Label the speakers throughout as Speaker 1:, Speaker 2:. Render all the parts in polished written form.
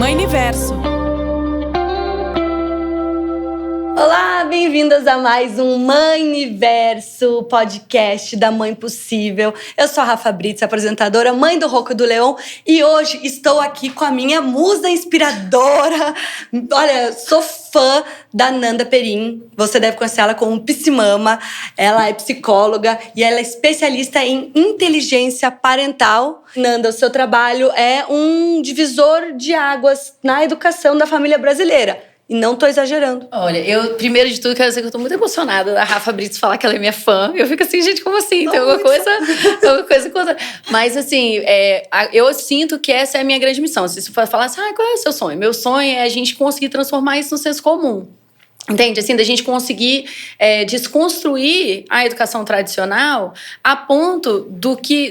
Speaker 1: Mãeniverso.
Speaker 2: Olá, bem-vindas a mais um Mãeniverso, podcast da Mãe Possível. Eu sou a Rafa Brits, apresentadora, mãe do Rocco e do Leão, e hoje estou aqui com a minha musa inspiradora. Olha, sou fã da Nanda Perim. Você deve conhecer ela como Psimama. Ela é psicóloga e ela é especialista em inteligência parental. Nanda, o seu trabalho é um divisor de águas na educação da família brasileira. E não tô exagerando.
Speaker 3: Olha, eu, primeiro de tudo, quero dizer que eu tô muito emocionada da Rafa Brits falar que ela é minha fã. Eu fico assim, gente, como assim? Tem alguma coisa contra. Mas, assim, eu sinto que essa é a minha grande missão. Se você for falar assim, qual é o seu sonho? Meu sonho é a gente conseguir transformar isso no senso comum. Entende? Assim, da gente conseguir desconstruir a educação tradicional a ponto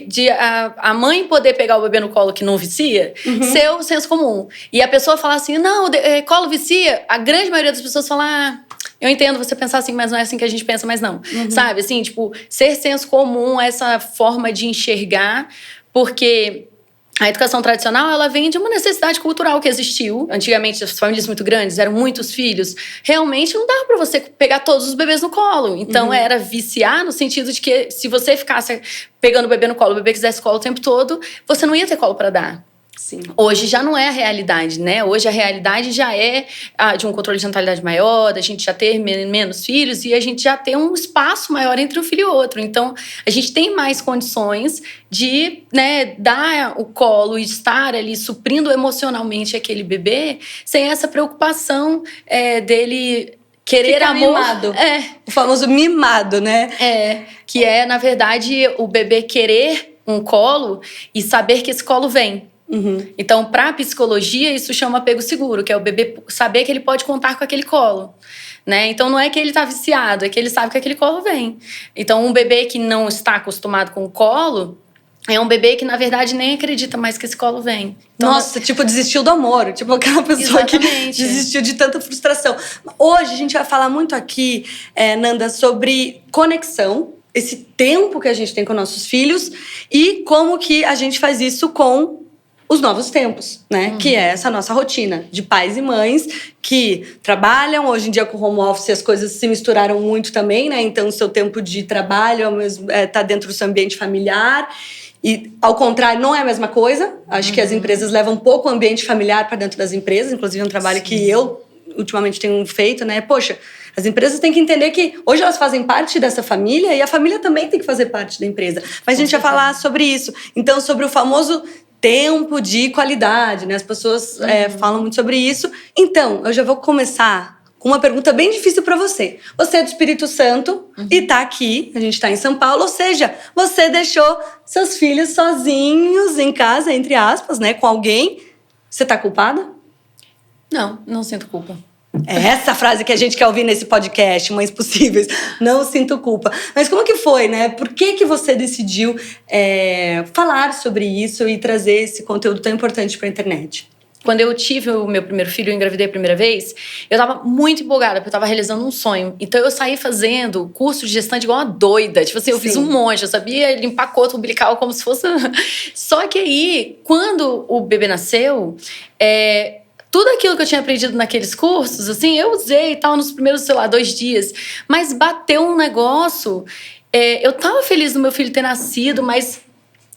Speaker 3: de a mãe poder pegar o bebê no colo que não vicia, ser o senso comum. E a pessoa falar assim, não, colo vicia, a grande maioria das pessoas fala, eu entendo você pensar assim, mas não é assim que a gente pensa, mas não. Sabe? Assim, tipo, ser senso comum, essa forma de enxergar, porque a educação tradicional, ela vem de uma necessidade cultural que existiu. Antigamente, as famílias muito grandes, eram muitos filhos. Realmente, não dava pra você pegar todos os bebês no colo. Então, era viciar no sentido de que se você ficasse pegando o bebê no colo, o bebê quisesse colo o tempo todo, você não ia ter colo pra dar.
Speaker 2: Sim.
Speaker 3: Hoje já não é a realidade, né? Hoje a realidade já é de um controle de natalidade maior, da gente já ter menos filhos e a gente já ter um espaço maior entre um filho e outro. Então, a gente tem mais condições de, né, dar o colo e estar ali suprindo emocionalmente aquele bebê sem essa preocupação dele querer
Speaker 2: ficar
Speaker 3: amor.
Speaker 2: Mimado. O famoso mimado, né?
Speaker 3: Que é, na verdade, o bebê querer um colo e saber que esse colo vem. Então, para a psicologia, isso chama apego seguro, que é o bebê saber que ele pode contar com aquele colo. Né? Então, não é que ele está viciado, é que ele sabe que aquele colo vem. Então, um bebê que não está acostumado com o colo é um bebê que, na verdade, nem acredita mais que esse colo vem. Então,
Speaker 2: nossa, tipo, desistiu do amor. Tipo, aquela pessoa que desistiu de tanta frustração. Hoje, a gente vai falar muito aqui, Nanda, sobre conexão, esse tempo que a gente tem com nossos filhos e como que a gente faz isso com os novos tempos, né? Que é essa nossa rotina de pais e mães que trabalham. Hoje em dia, com o home office, as coisas se misturaram muito também, né? Então, o seu tempo de trabalho tá dentro do seu ambiente familiar. E, ao contrário, não é a mesma coisa. Acho que as empresas levam um pouco o ambiente familiar para dentro das empresas. Inclusive, é um trabalho que eu, ultimamente, tenho feito, né? Poxa, as empresas têm que entender que hoje elas fazem parte dessa família e a família também tem que fazer parte da empresa. Mas a gente vai falar sobre isso. Então, sobre o famoso tempo de qualidade, né? As pessoas falam muito sobre isso. Então, eu já vou começar com uma pergunta bem difícil para você. Você é do Espírito Santo e tá aqui, a gente tá em São Paulo, ou seja, você deixou seus filhos sozinhos em casa, entre aspas, né? Com alguém. Você tá culpada?
Speaker 3: Não sinto culpa.
Speaker 2: É essa frase que a gente quer ouvir nesse podcast, Mães Possíveis. Não sinto culpa. Mas como que foi, né? Por que você decidiu falar sobre isso e trazer esse conteúdo tão importante para a internet?
Speaker 3: Quando eu tive o meu primeiro filho, eu engravidei a primeira vez, eu tava muito empolgada, porque eu tava realizando um sonho. Então, eu saí fazendo curso de gestante igual uma doida. Tipo assim, eu fiz um monte. Eu sabia limpar coto umbilical como se fosse... Só que aí, quando o bebê nasceu... tudo aquilo que eu tinha aprendido naqueles cursos, assim, eu usei e tal nos primeiros, 2 dias. Mas bateu um negócio... eu tava feliz do meu filho ter nascido, mas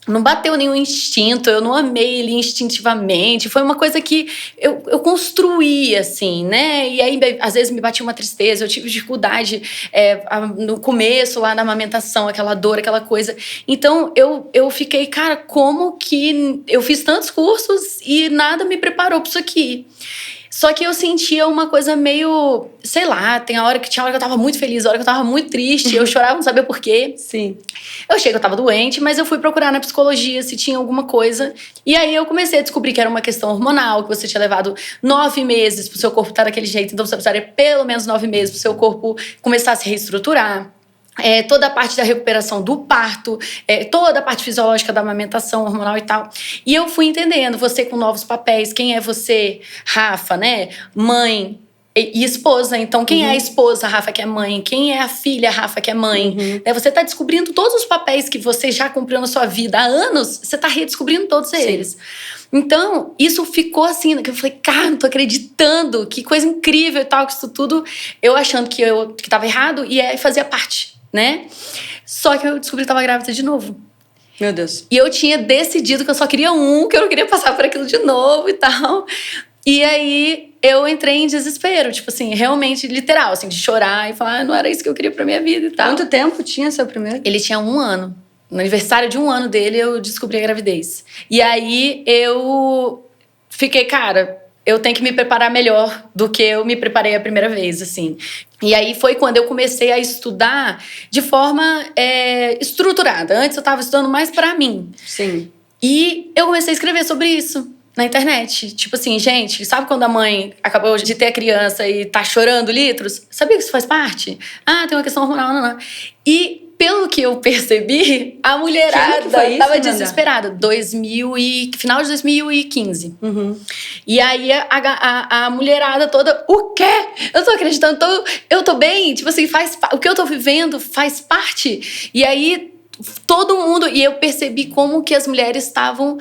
Speaker 3: não bateu nenhum instinto. Eu não amei ele instintivamente. Foi uma coisa que eu construí, assim, né? E aí, às vezes, me batia uma tristeza. Eu tive dificuldade no começo, lá na amamentação, aquela dor, aquela coisa. Então, eu fiquei, cara, como que eu fiz tantos cursos e nada me preparou para isso aqui? Só que eu sentia uma coisa meio, sei lá, tinha hora que eu tava muito feliz, a hora que eu tava muito triste, eu chorava, não sabia por quê.
Speaker 2: Sim.
Speaker 3: Eu achei que eu tava doente, mas eu fui procurar na psicologia se tinha alguma coisa. E aí eu comecei a descobrir que era uma questão hormonal, que você tinha levado 9 meses pro seu corpo estar daquele jeito, então você precisaria pelo menos 9 meses pro seu corpo começar a se reestruturar. Toda a parte da recuperação do parto, toda a parte fisiológica da amamentação hormonal e tal. E eu fui entendendo, você com novos papéis, quem é você, Rafa, né? Mãe, e esposa. Então, quem é a esposa, a Rafa, que é mãe? Quem é a filha, a Rafa, que é mãe? Você tá descobrindo todos os papéis que você já cumpriu na sua vida há anos, você tá redescobrindo todos eles. Então, isso ficou assim, que eu falei, cara, não tô acreditando, que coisa incrível e tal, que isso tudo, eu achando que tava errado, e aí fazia parte, né? Só que eu descobri que tava grávida de novo.
Speaker 2: Meu Deus.
Speaker 3: E eu tinha decidido que eu só queria que eu não queria passar por aquilo de novo e tal. E aí eu entrei em desespero, tipo assim, realmente literal, assim, de chorar e falar, não era isso que eu queria pra minha vida e tal.
Speaker 2: Quanto tempo tinha seu primeiro?
Speaker 3: Ele tinha 1 ano. No aniversário de 1 ano dele, eu descobri a gravidez. E aí eu fiquei, cara, eu tenho que me preparar melhor do que eu me preparei a primeira vez, assim. E aí foi quando eu comecei a estudar de forma estruturada. Antes eu tava estudando mais pra mim.
Speaker 2: Sim.
Speaker 3: E eu comecei a escrever sobre isso na internet. Tipo assim, gente, sabe quando a mãe acabou de ter a criança e tá chorando litros? Sabia que isso faz parte? Ah, tem uma questão hormonal, não. E pelo que eu percebi, a mulherada tava desesperada. Final de 2015. E aí a mulherada toda, o quê? Eu tô acreditando, eu tô bem? Tipo assim, o que eu tô vivendo faz parte. E aí todo mundo, e eu percebi como que as mulheres estavam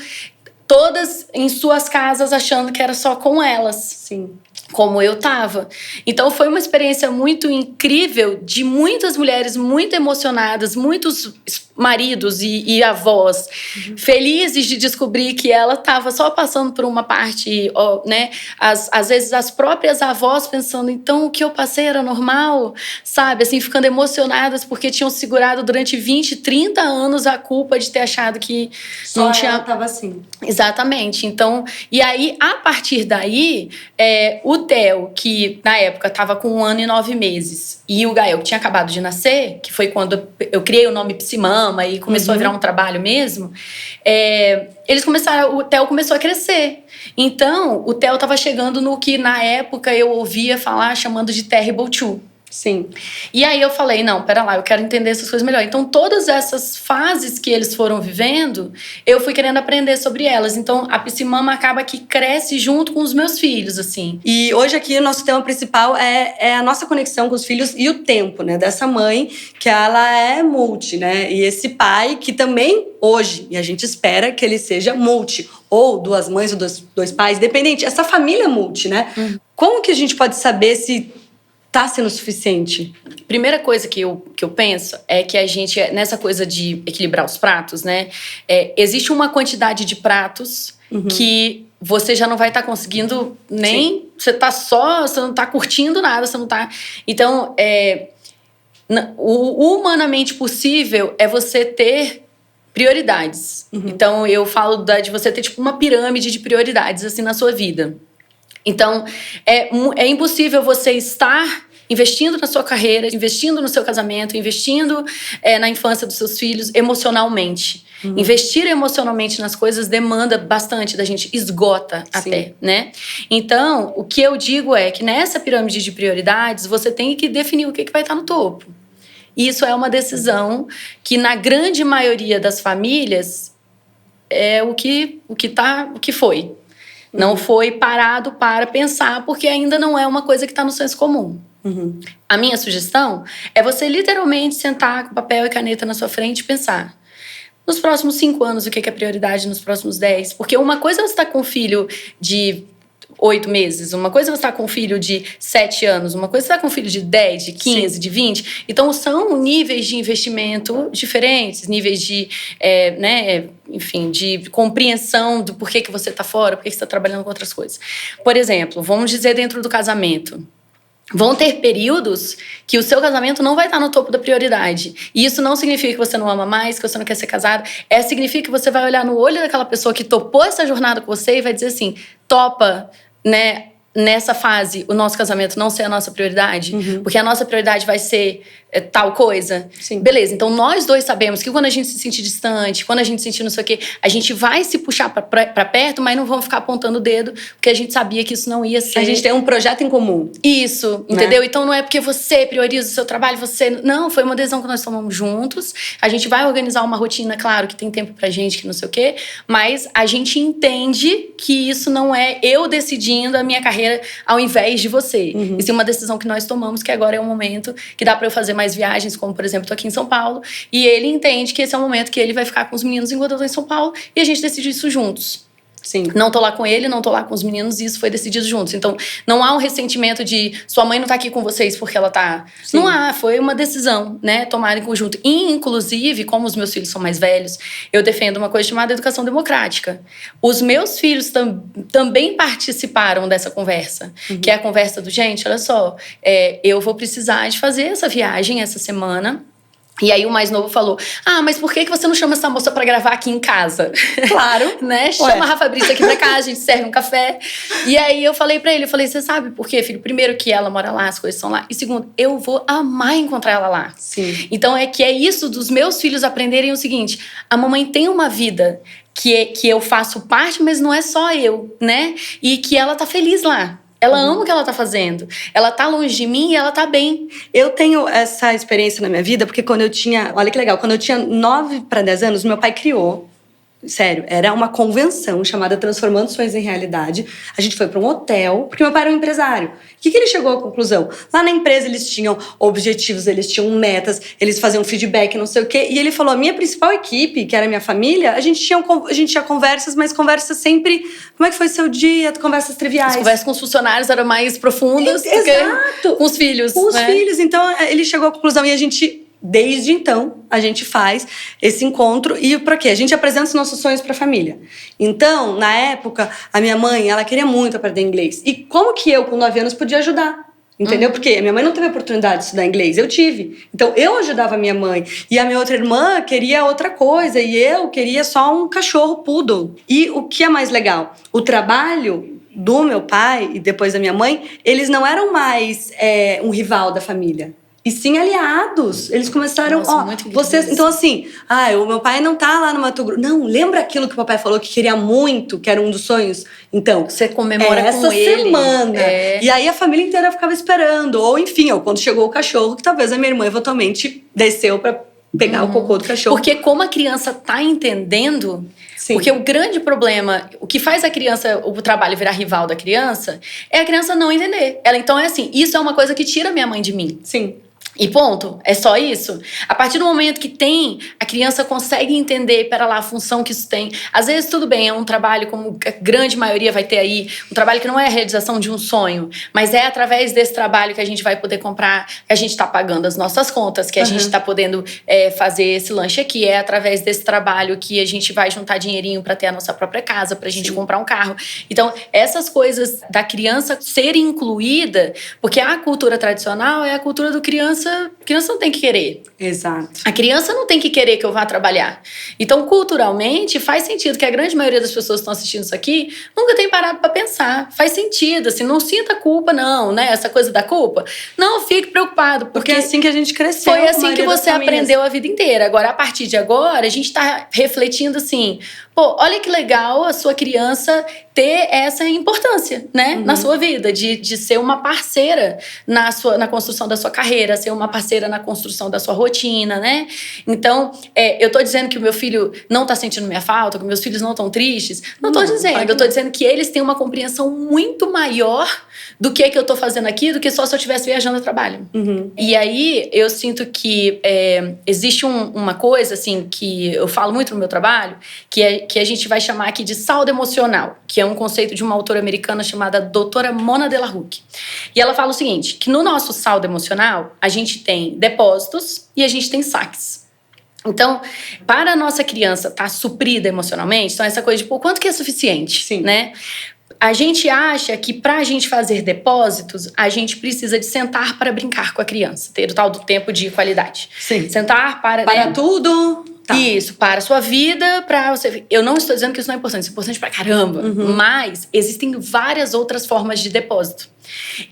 Speaker 3: todas em suas casas achando que era só com elas.
Speaker 2: Sim.
Speaker 3: Como eu tava. Então foi uma experiência muito incrível de muitas mulheres muito emocionadas, muitos maridos e avós felizes de descobrir que ela tava só passando por uma parte, né? Às vezes as próprias avós pensando, então o que eu passei era normal, sabe? Assim, ficando emocionadas porque tinham segurado durante 20, 30 anos a culpa de ter achado que
Speaker 2: só não tinha... ela tava assim.
Speaker 3: Exatamente. Então, e aí, a partir daí, o Theo, que na época estava com 1 ano e 9 meses, e o Gael, que tinha acabado de nascer, que foi quando eu criei o nome Psimama e começou a virar um trabalho mesmo, o Theo começou a crescer. Então, o Theo estava chegando no que na época eu ouvia falar chamando de Terrible Two.
Speaker 2: Sim.
Speaker 3: E aí eu falei, não, pera lá, eu quero entender essas coisas melhor. Então, todas essas fases que eles foram vivendo, eu fui querendo aprender sobre elas. Então, a Psimama acaba que cresce junto com os meus filhos, assim.
Speaker 2: E hoje aqui o nosso tema principal é a nossa conexão com os filhos e o tempo, né? Dessa mãe, que ela é multi, né? E esse pai, que também hoje, e a gente espera que ele seja multi. Ou 2 mães ou 2 pais, dependente. Essa família multi, né? Como que a gente pode saber se tá sendo suficiente?
Speaker 3: Primeira coisa que eu penso é que a gente, nessa coisa de equilibrar os pratos, né? Existe uma quantidade de pratos que você já não vai estar conseguindo nem... Você não tá curtindo nada, você não tá... Então, o humanamente possível é você ter prioridades. Então, eu falo de você ter tipo uma pirâmide de prioridades assim na sua vida. Então, é impossível você estar investindo na sua carreira, investindo no seu casamento, investindo na infância dos seus filhos emocionalmente. Investir emocionalmente nas coisas demanda bastante da gente, esgota até, né? Então, o que eu digo é que nessa pirâmide de prioridades, você tem que definir o que vai estar no topo. E isso é uma decisão que, na grande maioria das famílias, é o que foi. Não foi parado para pensar, porque ainda não é uma coisa que está no senso comum. A minha sugestão é você literalmente sentar com papel e caneta na sua frente e pensar. Nos próximos 5 anos, o que é prioridade nos próximos 10? Porque uma coisa é você estar com um filho de 8 meses, uma coisa é você estar com um filho de 7 anos, uma coisa é você estar com um filho de 10, de 15, de 20. Então, são níveis de investimento diferentes, níveis de, enfim, de compreensão do porquê que você está fora, porquê que você está trabalhando com outras coisas. Por exemplo, vamos dizer dentro do casamento. Vão ter períodos que o seu casamento não vai estar no topo da prioridade. E isso não significa que você não ama mais, que você não quer ser casado. Significa que você vai olhar no olho daquela pessoa que topou essa jornada com você e vai dizer assim, topa, né, nessa fase, o nosso casamento não ser a nossa prioridade? Porque a nossa prioridade vai ser tal coisa?
Speaker 2: Sim.
Speaker 3: Beleza, então nós dois sabemos que quando a gente se sentir distante, quando a gente sentir não sei o quê, a gente vai se puxar pra perto, mas não vamos ficar apontando o dedo, porque a gente sabia que isso não ia ser...
Speaker 2: A gente tem um projeto em comum.
Speaker 3: Isso, entendeu? Então não é porque você prioriza o seu trabalho, Não, foi uma decisão que nós tomamos juntos. A gente vai organizar uma rotina, claro, que tem tempo pra gente, que não sei o quê, mas a gente entende que isso não é eu decidindo a minha carreira carreira ao invés de você. Isso é uma decisão que nós tomamos, que agora é um momento que dá para eu fazer mais viagens, como, por exemplo, tô aqui em São Paulo, e ele entende que esse é o momento que ele vai ficar com os meninos enquanto eu tô em São Paulo, e a gente decidiu isso juntos.
Speaker 2: Sim.
Speaker 3: Não tô lá com ele, não tô lá com os meninos, e isso foi decidido juntos. Então, não há um ressentimento de sua mãe não tá aqui com vocês porque ela tá... Sim. Não há, foi uma decisão, né, tomada em conjunto. E, inclusive, como os meus filhos são mais velhos, eu defendo uma coisa chamada educação democrática. Os meus filhos também participaram dessa conversa, que é a conversa do, gente, olha só, eu vou precisar de fazer essa viagem essa semana. E aí o mais novo falou, mas por que você não chama essa moça pra gravar aqui em casa?
Speaker 2: Claro.
Speaker 3: Né? Chama a Rafa Brito aqui pra cá, a gente serve um café. E aí eu falei pra ele, você sabe por quê, filho? Primeiro que ela mora lá, as coisas são lá. E segundo, eu vou amar encontrar ela lá.
Speaker 2: Sim.
Speaker 3: Então é isso dos meus filhos aprenderem o seguinte, a mamãe tem uma vida que eu faço parte, mas não é só eu, né? E que ela tá feliz lá. Ela ama o que ela tá fazendo. Ela tá longe de mim e ela tá bem.
Speaker 2: Eu tenho essa experiência na minha vida, porque quando eu tinha... Olha que legal. Quando eu tinha 9 para 10 anos, meu pai criou... Sério, era uma convenção chamada Transformando Sonhos em Realidade. A gente foi para um hotel, porque meu pai era um empresário. O que ele chegou à conclusão? Lá na empresa eles tinham objetivos, eles tinham metas, eles faziam feedback, não sei o quê. E ele falou, a minha principal equipe, que era a minha família, a gente tinha conversas, mas conversas sempre... Como é que foi seu dia? Conversas triviais.
Speaker 3: As conversas com os funcionários eram mais profundas do que com os filhos.
Speaker 2: Com os filhos. Então, ele chegou à conclusão e a gente... Desde então, a gente faz esse encontro. E para quê? A gente apresenta os nossos sonhos para a família. Então, na época, a minha mãe, ela queria muito aprender inglês. E como que eu, com 9 anos, podia ajudar? Entendeu? Porque a minha mãe não teve a oportunidade de estudar inglês, eu tive. Então, eu ajudava a minha mãe. E a minha outra irmã queria outra coisa. E eu queria só um cachorro poodle. E o que é mais legal? O trabalho do meu pai e depois da minha mãe, eles não eram mais um rival da família. E sim aliados. Eles começaram, vocês... Então assim, o meu pai não tá lá no Mato Grosso. Não, lembra aquilo que o papai falou que queria muito, que era um dos sonhos? Então,
Speaker 3: você comemora com
Speaker 2: essa
Speaker 3: ele.
Speaker 2: Semana. E aí a família inteira ficava esperando. Ou enfim, quando chegou o cachorro, que talvez a minha irmã eventualmente desceu pra pegar o cocô do cachorro.
Speaker 3: Porque como a criança tá entendendo... Sim. Porque o grande problema, o que faz o trabalho virar rival da criança, é a criança não entender. Então é assim, isso é uma coisa que tira minha mãe de mim.
Speaker 2: Sim.
Speaker 3: E ponto, é só isso. A partir do momento que a criança consegue entender, pera lá, a função que isso tem. Às vezes, tudo bem, é um trabalho, como a grande maioria vai ter aí, um trabalho que não é a realização de um sonho, mas é através desse trabalho que a gente vai poder comprar, que a gente tá pagando as nossas contas, que a gente tá podendo fazer esse lanche aqui, é através desse trabalho que a gente vai juntar dinheirinho pra ter a nossa própria casa, pra gente comprar um carro. Então, essas coisas da criança ser incluída, porque a cultura tradicional é a cultura do criança não tem que querer.
Speaker 2: Exato.
Speaker 3: A criança não tem que querer que eu vá trabalhar. Então, culturalmente, faz sentido que a grande maioria das pessoas que estão assistindo isso aqui nunca tem parado para pensar. Faz sentido, assim, não sinta culpa, não, né? Essa coisa da culpa. Não fique preocupado, porque
Speaker 2: é assim que a gente cresceu.
Speaker 3: Foi assim que você aprendeu a vida inteira. Agora, a partir de agora, a gente tá refletindo assim, olha que legal a sua criança ter essa importância, né? Na sua vida, de ser uma parceira na construção da sua carreira, ser uma parceira na construção da sua rotina, né? Então, eu tô dizendo que o meu filho não tá sentindo minha falta, que meus filhos não estão tristes. Não tô dizendo. Eu tô dizendo que eles têm uma compreensão muito maior do que eu tô fazendo aqui, do que só se eu estivesse viajando a trabalho. E aí, eu sinto que existe uma coisa, assim, que eu falo muito no meu trabalho, que a gente vai chamar aqui de saldo emocional, que é um conceito de uma autora americana chamada doutora Mona Delahouque. E ela fala o seguinte, que no nosso saldo emocional, a gente tem depósitos e a gente tem saques. Então, para a nossa criança estar suprida emocionalmente, então essa coisa de, quanto que é suficiente, né? A gente acha que para a gente fazer depósitos, a gente precisa de sentar para brincar com a criança, ter o tal do tempo de qualidade.
Speaker 2: Sim.
Speaker 3: Sentar para
Speaker 2: tudo. Tá.
Speaker 3: Isso, para a sua vida, para você... Eu não estou dizendo que isso não é importante, isso é importante pra caramba. Mas existem várias outras formas de depósito.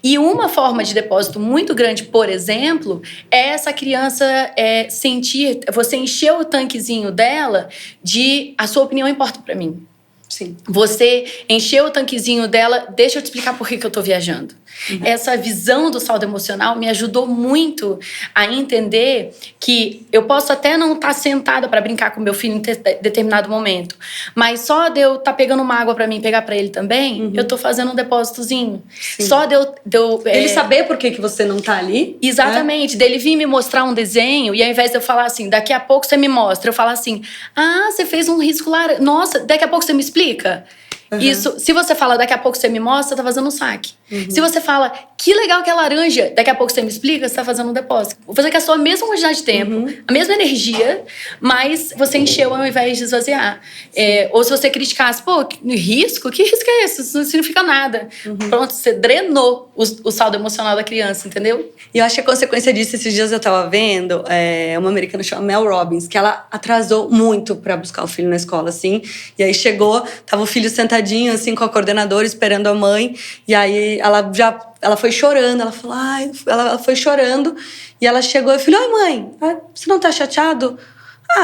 Speaker 3: E uma forma de depósito muito grande, por exemplo, é essa criança sentir... Você encher o tanquezinho dela de a sua opinião importa pra mim.
Speaker 2: Sim.
Speaker 3: Você encheu o tanquezinho dela, deixa eu te explicar por que eu tô viajando. Essa visão do saldo emocional me ajudou muito a entender que eu posso até não estar sentada para brincar com meu filho em determinado momento, mas só de eu estar pegando uma água para mim e pegar para ele também, eu tô fazendo um depósitozinho.
Speaker 2: Sim.
Speaker 3: Só de eu
Speaker 2: ele saber por que você não tá ali.
Speaker 3: Exatamente. Dele vir me mostrar um desenho e ao invés de eu falar assim, daqui a pouco você me mostra, eu falo assim, você fez um risco laranja. Nossa, daqui a pouco você me explica? Isso, se você fala, daqui a pouco você me mostra, você tá fazendo um saque. Se você fala, que legal que é laranja, daqui a pouco você me explica, você tá fazendo um depósito. Vou fazer com a sua mesma quantidade de tempo, a mesma energia, mas você encheu ao invés de esvaziar. Ou se você criticasse, pô, que risco é esse? Isso não significa nada. Pronto, você drenou o saldo emocional da criança, entendeu?
Speaker 2: E eu acho que a consequência disso, esses dias eu tava vendo, uma americana chamada Mel Robbins, que ela atrasou muito pra buscar o filho na escola, assim. E aí chegou, tava o filho sentadinho, assim, com a coordenadora, esperando a mãe. E aí ela foi chorando, ela falou, ela foi chorando. E ela chegou e falou, oi mãe, você não tá chateado?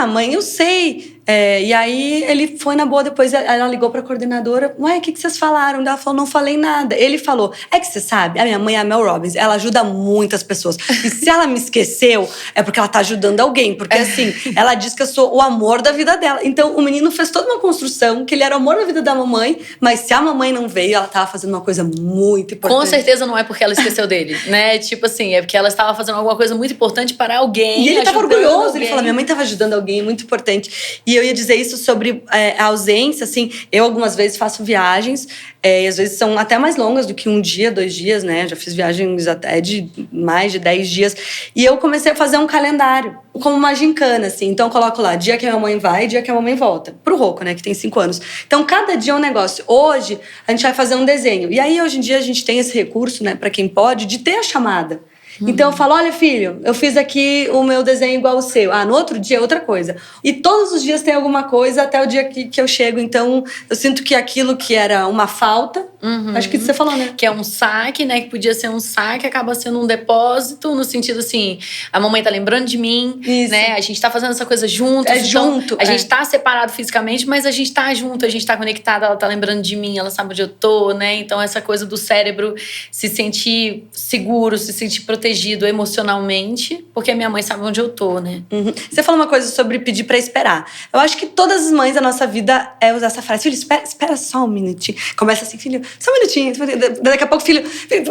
Speaker 2: Mãe, eu sei. E aí ele foi na boa, depois ela ligou pra coordenadora, ué, o que vocês falaram? Ela falou, não falei nada. Ele falou, é que você sabe, a minha mãe é a Mel Robbins, ela ajuda muitas pessoas. E se ela me esqueceu, é porque ela tá ajudando alguém. Porque assim, ela diz que eu sou o amor da vida dela. Então o menino fez toda uma construção, que ele era o amor da vida da mamãe, mas se a mamãe não veio, ela tava fazendo uma coisa muito importante.
Speaker 3: Com certeza não é porque ela esqueceu dele, né? Tipo assim, é porque ela estava fazendo alguma coisa muito importante para alguém.
Speaker 2: E ele tava orgulhoso, ele falou, minha mãe tava ajudando alguém, muito importante. E eu ia dizer isso sobre a ausência, assim, eu algumas vezes faço viagens, e às vezes são até mais longas do que 1 dia, 2 dias, né? Já fiz viagens até de mais de 10 dias. E eu comecei a fazer um calendário, como uma gincana, assim. Então eu coloco lá, dia que a minha mãe vai, dia que a mamãe volta. Pro Rocco, né, que tem 5 anos. Então cada dia é um negócio. Hoje, a gente vai fazer um desenho. E aí, hoje em dia, a gente tem esse recurso, né, pra quem pode, de ter a chamada. Então eu falo, olha filho, eu fiz aqui o meu desenho igual o seu. No outro dia é outra coisa. E todos os dias tem alguma coisa até o dia que eu chego. Então eu sinto que aquilo que era uma falta, acho que isso você falou, né?
Speaker 3: Que é um saque, né? Que podia ser um saque, acaba sendo um depósito, no sentido assim, a mamãe tá lembrando de mim, né? A gente tá fazendo essa coisa juntos.
Speaker 2: Junto.
Speaker 3: A gente tá separado fisicamente, mas a gente tá junto, a gente tá conectado, ela tá lembrando de mim, ela sabe onde eu tô, né? Então essa coisa do cérebro se sentir seguro, se sentir protegido emocionalmente, porque a minha mãe sabe onde eu tô, né?
Speaker 2: Você falou uma coisa sobre pedir pra esperar. Eu acho que todas as mães da nossa vida usar essa frase. Filho, espera só um minutinho. Começa assim, filho, só um minutinho. Daqui a pouco, filho,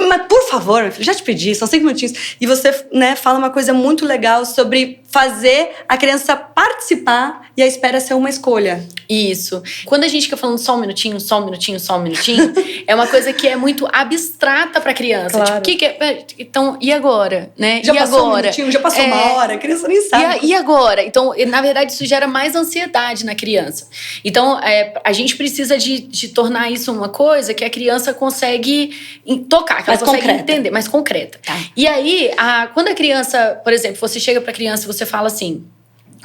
Speaker 2: mas por favor, meu filho, já te pedi, são 5 minutinhos. E você, né, fala uma coisa muito legal sobre fazer a criança participar e a espera ser uma escolha.
Speaker 3: Isso. Quando a gente fica falando só um minutinho, só um minutinho, só um minutinho, é uma coisa que é muito abstrata pra criança.
Speaker 2: Claro.
Speaker 3: Tipo, então, e agora? Né?
Speaker 2: Já
Speaker 3: e
Speaker 2: passou
Speaker 3: agora?
Speaker 2: Um minutinho, já passou uma hora, a criança nem sabe.
Speaker 3: E agora? Então, na verdade, isso gera mais ansiedade na criança. Então, a gente precisa de tornar isso uma coisa que a criança consegue tocar, que ela consegue entender, mais concreta.
Speaker 2: Tá.
Speaker 3: E aí, quando a criança, por exemplo, você chega pra criança e você fala assim,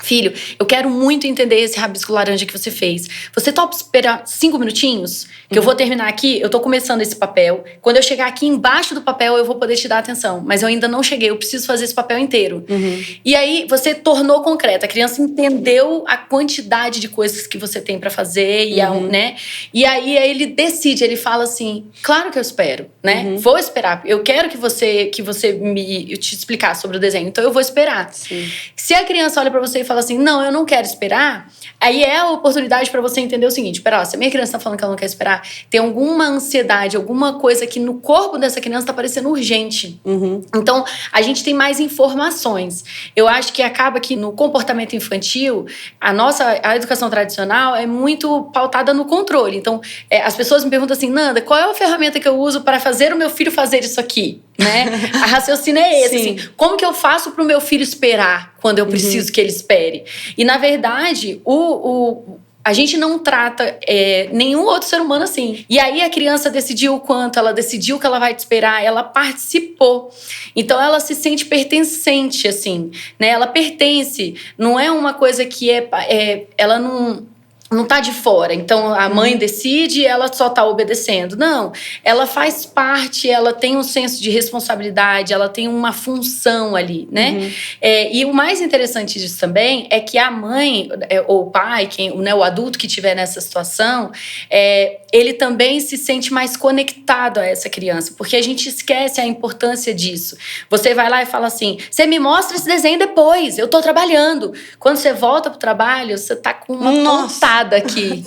Speaker 3: filho, eu quero muito entender esse rabisco laranja que você fez. Você topa esperar 5 minutinhos? Que eu vou terminar aqui, eu tô começando esse papel. Quando eu chegar aqui embaixo do papel, eu vou poder te dar atenção. Mas eu ainda não cheguei, eu preciso fazer esse papel inteiro. E aí, você tornou concreto. A criança entendeu a quantidade de coisas que você tem pra fazer. Né? E aí, ele decide, ele fala assim, claro que eu espero, né? Vou esperar. Eu quero que você eu te explicar sobre o desenho. Então, eu vou esperar.
Speaker 2: Sim.
Speaker 3: Se a criança olha pra você e fala assim, não, eu não quero esperar, aí é a oportunidade pra você entender o seguinte, pera, se a minha criança tá falando que ela não quer esperar, tem alguma ansiedade, alguma coisa que no corpo dessa criança tá parecendo urgente. Então, a gente tem mais informações. Eu acho que acaba que no comportamento infantil, a educação tradicional é muito pautada no controle. Então, as pessoas me perguntam assim, Nanda, qual é a ferramenta que eu uso para fazer o meu filho fazer isso aqui? Né? A raciocínio é esse, assim, como que eu faço pro meu filho esperar quando eu preciso que ele espere? E, na verdade, a gente não trata nenhum outro ser humano assim. E aí a criança decidiu o quanto, ela decidiu que ela vai te esperar, ela participou. Então ela se sente pertencente, assim, né? Ela pertence. Não é uma coisa que ela não... não tá de fora, então a mãe decide e ela só tá obedecendo. Não, ela faz parte, ela tem um senso de responsabilidade, ela tem uma função ali, né? E o mais interessante disso também é que a mãe ou o pai, né, o adulto que estiver nessa situação, ele também se sente mais conectado a essa criança, porque a gente esquece a importância disso. Você vai lá e fala assim, você me mostra esse desenho depois, eu tô trabalhando. Quando você volta pro trabalho, você tá com uma pontada aqui.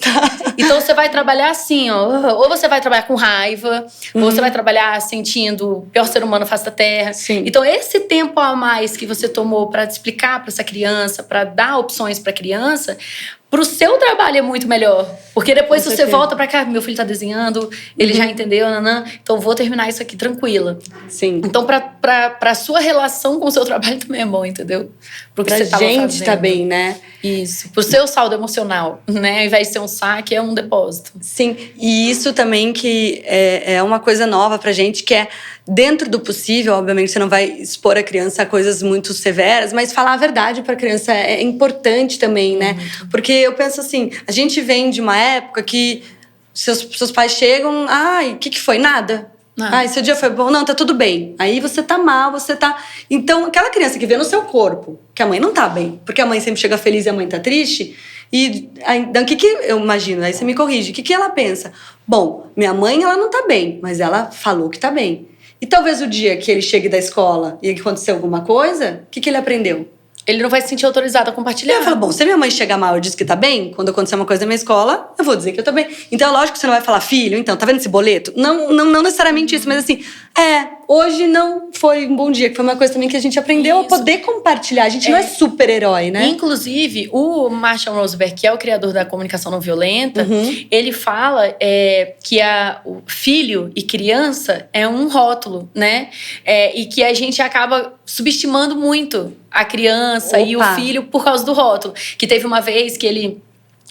Speaker 3: Então você vai trabalhar assim, ó. Ou você vai trabalhar com raiva, ou você vai trabalhar sentindo o pior ser humano face da terra.
Speaker 2: Sim.
Speaker 3: Então esse tempo a mais que você tomou para explicar para essa criança, para dar opções para a criança, pro seu trabalho é muito melhor. Porque depois você volta pra cá, meu filho tá desenhando, ele já entendeu, então vou terminar isso aqui tranquila.
Speaker 2: Sim.
Speaker 3: Então pra sua relação com o seu trabalho também é bom, entendeu? Pro que
Speaker 2: pra
Speaker 3: você tava
Speaker 2: gente
Speaker 3: fazendo.
Speaker 2: Tá bem, né?
Speaker 3: Isso. Pro seu saldo emocional, né? Ao invés de ser um saque, é um depósito.
Speaker 2: Sim. E isso também que é uma coisa nova pra gente, que é dentro do possível, obviamente você não vai expor a criança a coisas muito severas, mas falar a verdade pra criança é importante também, né? Porque eu penso assim, a gente vem de uma época que seus pais chegam, ai, o que foi? Nada. Ai, seu dia foi bom? Não, tá tudo bem. Aí você tá mal, você tá... Então, aquela criança que vê no seu corpo que a mãe não tá bem, porque a mãe sempre chega feliz e a mãe tá triste, e então, o que eu imagino? Aí você me corrige. O que ela pensa? Bom, minha mãe, ela não tá bem, mas ela falou que tá bem. E talvez o dia que ele chegue da escola e acontecer alguma coisa, o que ele aprendeu?
Speaker 3: Ele não vai se sentir autorizado a compartilhar.
Speaker 2: Eu falo, bom, se minha mãe chegar mal e diz que tá bem, quando acontecer uma coisa na minha escola, eu vou dizer que eu tô bem. Então, lógico que você não vai falar, filho, então, tá vendo esse boleto? Não necessariamente isso, mas assim, hoje não foi um bom dia, que foi uma coisa também que a gente aprendeu a poder compartilhar. A gente não é super-herói, né?
Speaker 3: Inclusive, o Marshall Rosenberg, que é o criador da comunicação não violenta, ele fala que o filho e criança é um rótulo, né? E que a gente acaba subestimando muito a criança e o filho por causa do rótulo. Que teve uma vez que ele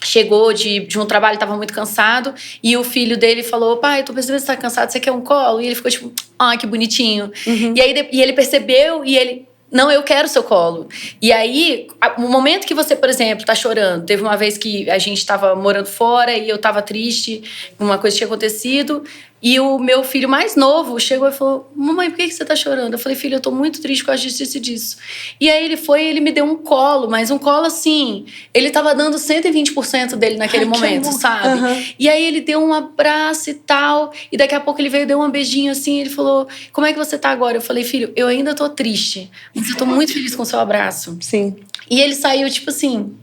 Speaker 3: chegou de um trabalho, estava muito cansado, e o filho dele falou, pai, tô percebendo que você tá cansado, você quer um colo? E ele ficou tipo, que bonitinho. E aí e ele percebeu e ele... Não, eu quero o seu colo. E aí, no momento que você, por exemplo, tá chorando, teve uma vez que a gente tava morando fora e eu tava triste, uma coisa tinha acontecido, e o meu filho mais novo chegou e falou, mamãe, por que você tá chorando? Eu falei, filho, eu tô muito triste com a justiça disso. E aí ele me deu um colo, mas um colo assim, ele tava dando 120% dele naquele momento, sabe? E aí ele deu um abraço e tal, e daqui a pouco ele veio, deu um beijinho assim, ele falou, como é que você tá agora? Eu falei, filho, eu ainda tô triste, mas eu tô muito feliz com o seu abraço.
Speaker 2: Sim.
Speaker 3: E ele saiu tipo assim...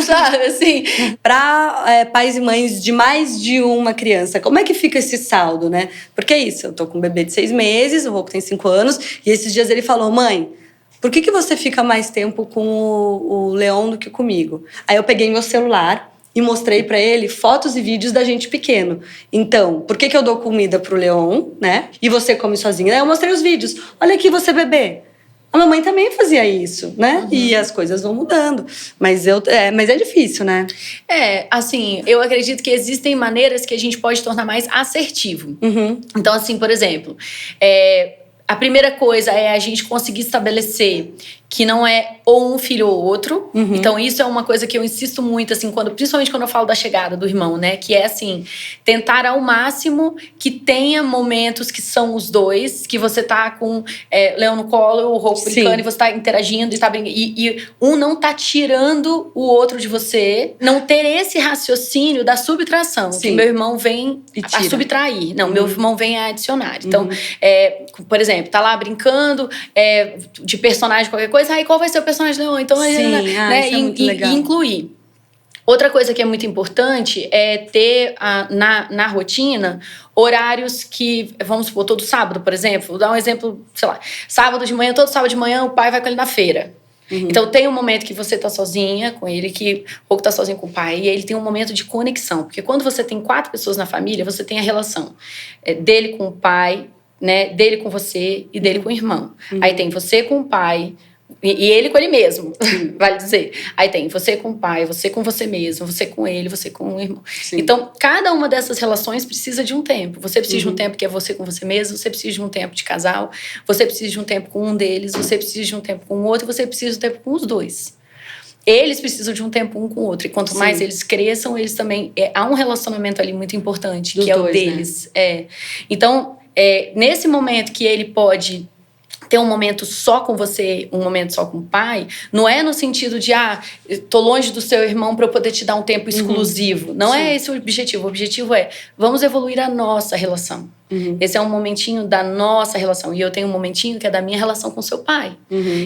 Speaker 3: sabe, assim.
Speaker 2: Pra pais e mães de mais de uma criança, como é que fica esse saldo, né? Porque é isso, eu tô com um bebê de 6 meses, o Rocco tem 5 anos, e esses dias ele falou, mãe, por que você fica mais tempo com o Leon do que comigo? Aí eu peguei meu celular e mostrei pra ele fotos e vídeos da gente pequeno. Então, por que eu dou comida pro Leon, né? E você come sozinha? Aí eu mostrei os vídeos. Olha aqui você bebê. A mamãe também fazia isso, né? E as coisas vão mudando. Mas é difícil, né?
Speaker 3: Assim, eu acredito que existem maneiras que a gente pode tornar mais assertivo. Então, assim, por exemplo, a primeira coisa é a gente conseguir estabelecer que não é ou um filho ou outro. Então, isso é uma coisa que eu insisto muito, assim, principalmente quando eu falo da chegada do irmão, né? Que é, assim, tentar ao máximo que tenha momentos que são os dois, que você tá com Leão no colo, o Rocco brincando, e você tá interagindo e tá brincando. E um não tá tirando o outro de você. Não ter esse raciocínio da subtração. Que meu irmão vem a subtrair. Não, meu irmão vem a adicionar. Então, por exemplo, tá lá brincando de personagem, qualquer coisa. Aí qual vai ser o personagem Leon? Então, né?
Speaker 2: Isso é muito legal.
Speaker 3: E incluir. Outra coisa que é muito importante é ter na rotina horários que, vamos supor, todo sábado, por exemplo. Vou dar um exemplo, sei lá, todo sábado de manhã o pai vai com ele na feira. Então tem um momento que você tá sozinha com ele, que o Rocco tá sozinho com o pai, e aí ele tem um momento de conexão. Porque quando você tem 4 pessoas na família, você tem a relação dele com o pai, né, dele com você e dele com o irmão. Aí tem você com o pai... E ele com ele mesmo, vale dizer. Aí tem você com o pai, você com você mesmo, você com ele, você com o irmão. Então, cada uma dessas relações precisa de um tempo. Você precisa de um tempo que é você com você mesmo, você precisa de um tempo de casal, você precisa de um tempo com um deles, você precisa de um tempo com o outro, você precisa de um tempo com os dois. eles precisam de um tempo um com o outro. E quanto mais eles cresçam, eles também... há um relacionamento ali muito importante, que é o deles. Né? Então, nesse momento que ele pode ter um momento só com você, um momento só com o pai, não é no sentido de, tô longe do seu irmão para eu poder te dar um tempo exclusivo. Não é esse o objetivo. O objetivo é, vamos evoluir a nossa relação. Esse é um momentinho da nossa relação. E eu tenho um momentinho que é da minha relação com seu pai.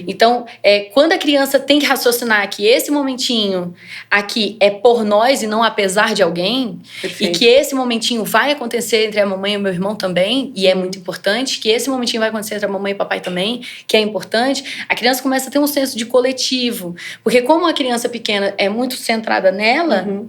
Speaker 3: Então, quando a criança tem que raciocinar que esse momentinho aqui é por nós e não apesar de alguém, e que esse momentinho vai acontecer entre a mamãe e o meu irmão também, e é muito importante, que esse momentinho vai acontecer entre a mamãe e o papai também, que é importante, a criança começa a ter um senso de coletivo. Porque como a criança pequena é muito centrada nela...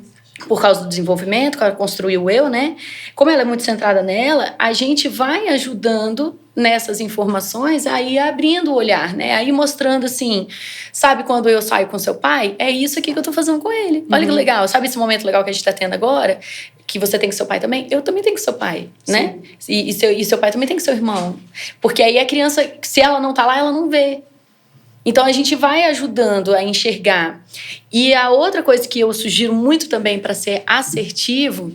Speaker 3: por causa do desenvolvimento, que ela construiu o eu, né? Como ela é muito centrada nela, a gente vai ajudando nessas informações aí abrindo o olhar, né? Aí mostrando assim, sabe quando eu saio com seu pai? É isso aqui que eu tô fazendo com ele. Olha que legal. Sabe esse momento legal que a gente tá tendo agora? Que você tem com seu pai também? Eu também tenho com seu pai, né? E seu pai também tem com seu irmão. Porque aí a criança, se ela não tá lá, ela não vê. Então, a gente vai ajudando a enxergar. E a outra coisa que eu sugiro muito também para ser assertivo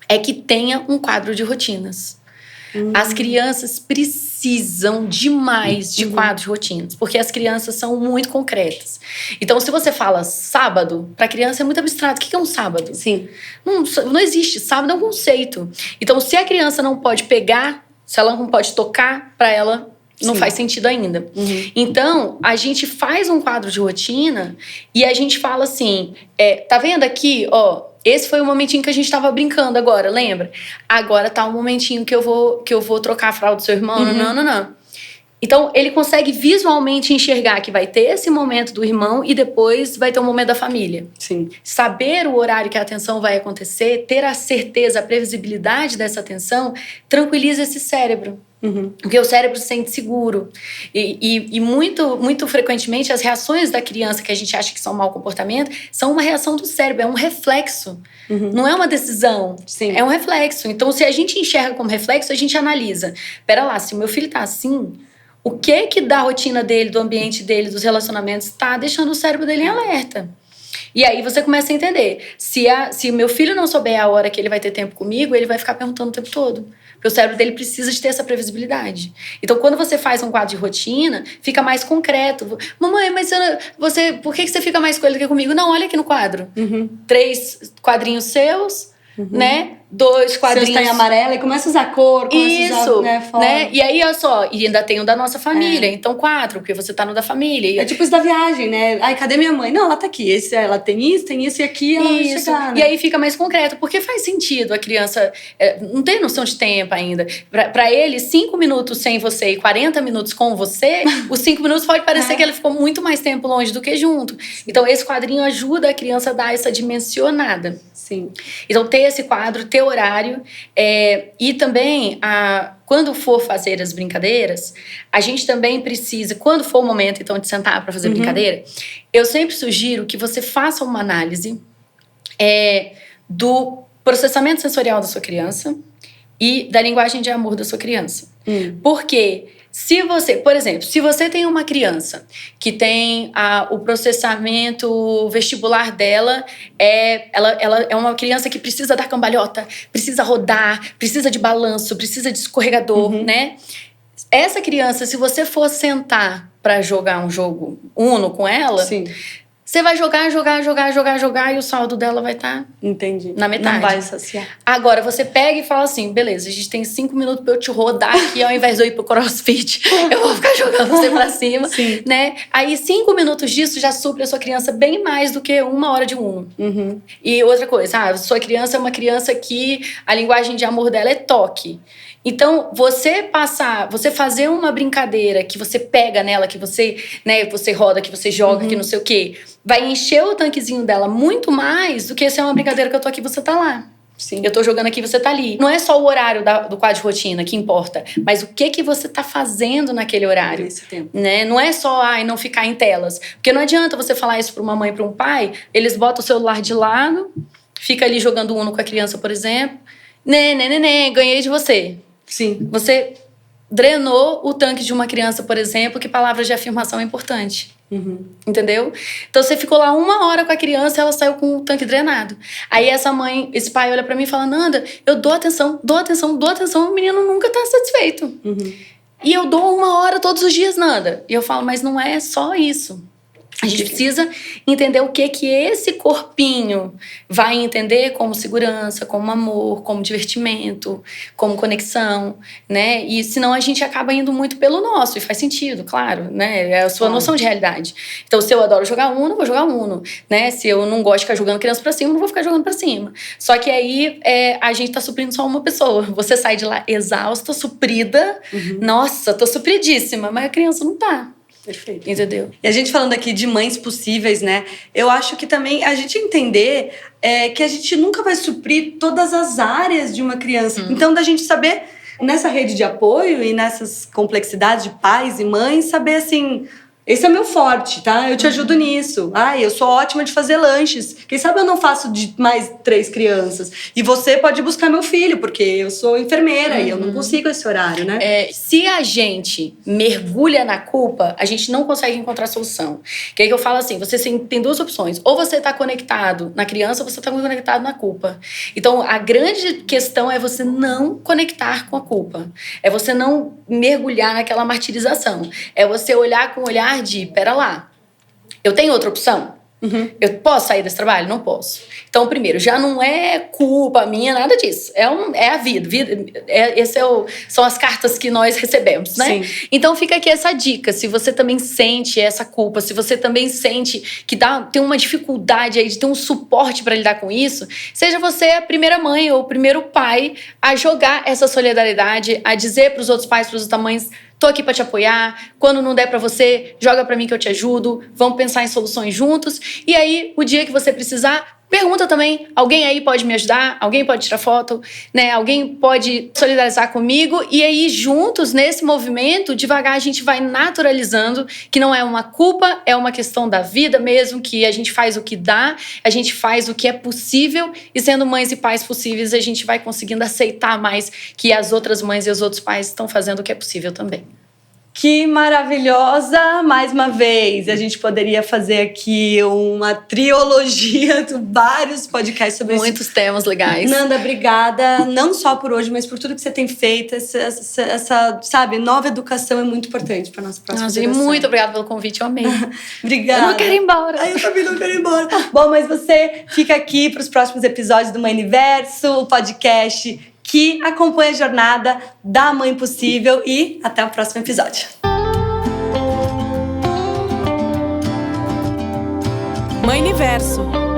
Speaker 3: é que tenha um quadro de rotinas. As crianças precisam demais de quadros de rotinas, porque as crianças são muito concretas. Então, se você fala sábado, para a criança é muito abstrato. O que é um sábado? Não existe. Sábado é um conceito. Então, se a criança não pode pegar, se ela não pode tocar, para ela... não faz sentido ainda. Então, a gente faz um quadro de rotina e a gente fala assim, tá vendo aqui, ó, esse foi o momentinho que a gente tava brincando agora, lembra? Agora tá um momentinho que eu vou trocar a fralda do seu irmão, não. Então, ele consegue visualmente enxergar que vai ter esse momento do irmão e depois vai ter um momento da família. Saber o horário que a atenção vai acontecer, ter a certeza, a previsibilidade dessa atenção, tranquiliza esse cérebro. Porque o cérebro se sente seguro. E muito, muito frequentemente as reações da criança que a gente acha que são mau comportamento são uma reação do cérebro, é um reflexo. Não é uma decisão, é um reflexo. Então, se a gente enxerga como reflexo, a gente analisa. Pera lá, se o meu filho tá assim, o que da rotina dele, do ambiente dele, dos relacionamentos, tá deixando o cérebro dele em alerta? E aí você começa a entender. Se o meu filho não souber a hora que ele vai ter tempo comigo, ele vai ficar perguntando o tempo todo. Porque o cérebro dele precisa de ter essa previsibilidade. Então, quando você faz um quadro de rotina, fica mais concreto. Mamãe, mas por que você fica mais com ele do que comigo? Não, olha aqui no quadro. 3 quadrinhos seus, né? 2 quadrinhos...
Speaker 2: Você está em amarelo e começa a usar cor, começa a usar,
Speaker 3: né? E aí, olha só, e ainda tem o da nossa família. Então, 4, porque você tá no da família.
Speaker 2: É tipo isso da viagem, né? Ai, cadê minha mãe? Não, ela tá aqui. Ela tem isso e aqui ela vai chegar, né?
Speaker 3: E aí fica mais concreto. Porque faz sentido a criança... não tem noção de tempo ainda. Pra ele, 5 minutos sem você e 40 minutos com você, os 5 minutos pode parecer que ele ficou muito mais tempo longe do que junto. Então, esse quadrinho ajuda a criança a dar essa dimensionada. Então, ter esse quadro, ter horário. E também, quando for fazer as brincadeiras, a gente também precisa, quando for o momento, então, de sentar para fazer brincadeira, eu sempre sugiro que você faça uma análise do processamento sensorial da sua criança e da linguagem de amor da sua criança. Porque... por exemplo, se você tem uma criança que tem o processamento vestibular dela, ela é uma criança que precisa dar cambalhota, precisa rodar, precisa de balanço, precisa de escorregador, né? Essa criança, se você for sentar para jogar um jogo Uno com ela... Você vai jogar e o saldo dela vai estar na metade.
Speaker 2: Não vai saciar.
Speaker 3: Agora, você pega e fala assim, beleza, a gente tem 5 minutos pra eu te rodar aqui, ao invés de eu ir pro crossfit, eu vou ficar jogando você pra cima, né? Aí, 5 minutos disso já supre a sua criança bem mais do que 1 hora de Uno. E outra coisa, sua criança é uma criança que a linguagem de amor dela é toque. Então, você fazer uma brincadeira que você pega nela, que você, né, você roda, que você joga, que não sei o quê, vai encher o tanquezinho dela muito mais do que se é uma brincadeira que eu tô aqui e você tá lá. Eu tô jogando aqui e você tá ali. Não é só o horário do quadro de rotina que importa, mas o que você tá fazendo naquele horário.
Speaker 2: Nesse tempo.
Speaker 3: Né? Não é só não ficar em telas. Porque não adianta você falar isso pra uma mãe e pra um pai, eles botam o celular de lado, fica ali jogando Uno com a criança, por exemplo. Ganhei de você. Você drenou o tanque de uma criança, por exemplo, que palavras de afirmação é importante. Entendeu? Então você ficou lá 1 hora com a criança e ela saiu com o tanque drenado. Aí esse pai olha pra mim e fala: Nanda, eu dou atenção, o menino nunca tá satisfeito. E eu dou 1 hora todos os dias, Nanda. E eu falo: mas não é só isso. A gente precisa entender o que esse corpinho vai entender como segurança, como amor, como divertimento, como conexão, né? E senão a gente acaba indo muito pelo nosso, e faz sentido, claro, né? É a sua noção de realidade. Então, se eu adoro jogar Uno, eu vou jogar Uno, né? Se eu não gosto de ficar jogando criança pra cima, eu não vou ficar jogando pra cima. Só que aí a gente tá suprindo só uma pessoa. Você sai de lá exausta, suprida. Nossa, tô supridíssima, mas a criança não tá.
Speaker 2: Perfeito.
Speaker 3: Entendeu?
Speaker 2: E a gente falando aqui de mães possíveis, né? Eu acho que também a gente entender que a gente nunca vai suprir todas as áreas de uma criança. Então, da gente saber, nessa rede de apoio e nessas complexidades de pais e mães, saber assim... Esse é meu forte, tá? Eu te ajudo nisso. Eu sou ótima de fazer lanches. Quem sabe eu não faço de mais 3 crianças. E você pode buscar meu filho, porque eu sou enfermeira e eu não consigo esse horário, né?
Speaker 3: Se a gente mergulha na culpa, a gente não consegue encontrar solução. Que aí eu falo assim, você tem 2 opções. Ou você tá conectado na criança, ou você tá conectado na culpa. Então, a grande questão é você não conectar com a culpa. É você não mergulhar naquela martirização. É você olhar com o olhar de, pera lá, eu tenho outra opção? Eu posso sair desse trabalho? Não posso. Então, primeiro, já não é culpa minha, nada disso. É a vida. São as cartas que nós recebemos, né?
Speaker 2: Sim.
Speaker 3: Então, fica aqui essa dica. Se você também sente essa culpa, se você também sente que tem uma dificuldade aí de ter um suporte para lidar com isso, seja você a primeira mãe ou o primeiro pai a jogar essa solidariedade, a dizer para os outros pais, para as outras mães: tô aqui pra te apoiar. Quando não der pra você, joga pra mim que eu te ajudo. Vamos pensar em soluções juntos. E aí, o dia que você precisar, pergunta também. Alguém aí pode me ajudar? Alguém pode tirar foto? Né? Alguém pode solidarizar comigo? E aí, juntos, nesse movimento, devagar a gente vai naturalizando que não é uma culpa, é uma questão da vida mesmo, que a gente faz o que dá, a gente faz o que é possível. E sendo mães e pais possíveis, a gente vai conseguindo aceitar mais que as outras mães e os outros pais estão fazendo o que é possível também.
Speaker 2: Que maravilhosa! Mais uma vez, a gente poderia fazer aqui uma trilogia de vários podcasts sobre
Speaker 3: muitos temas legais.
Speaker 2: Nanda, obrigada, não só por hoje, mas por tudo que você tem feito. Essa sabe, nova educação é muito importante para nossa próxima geração.
Speaker 3: Muito obrigada pelo convite, eu amei.
Speaker 2: Obrigada.
Speaker 3: Eu não quero ir embora.
Speaker 2: Eu também não quero ir embora. Bom, mas você fica aqui para os próximos episódios do Mãe Universo, o podcast que acompanha a jornada da mãe possível, e até o próximo episódio.
Speaker 1: Mãe Universo.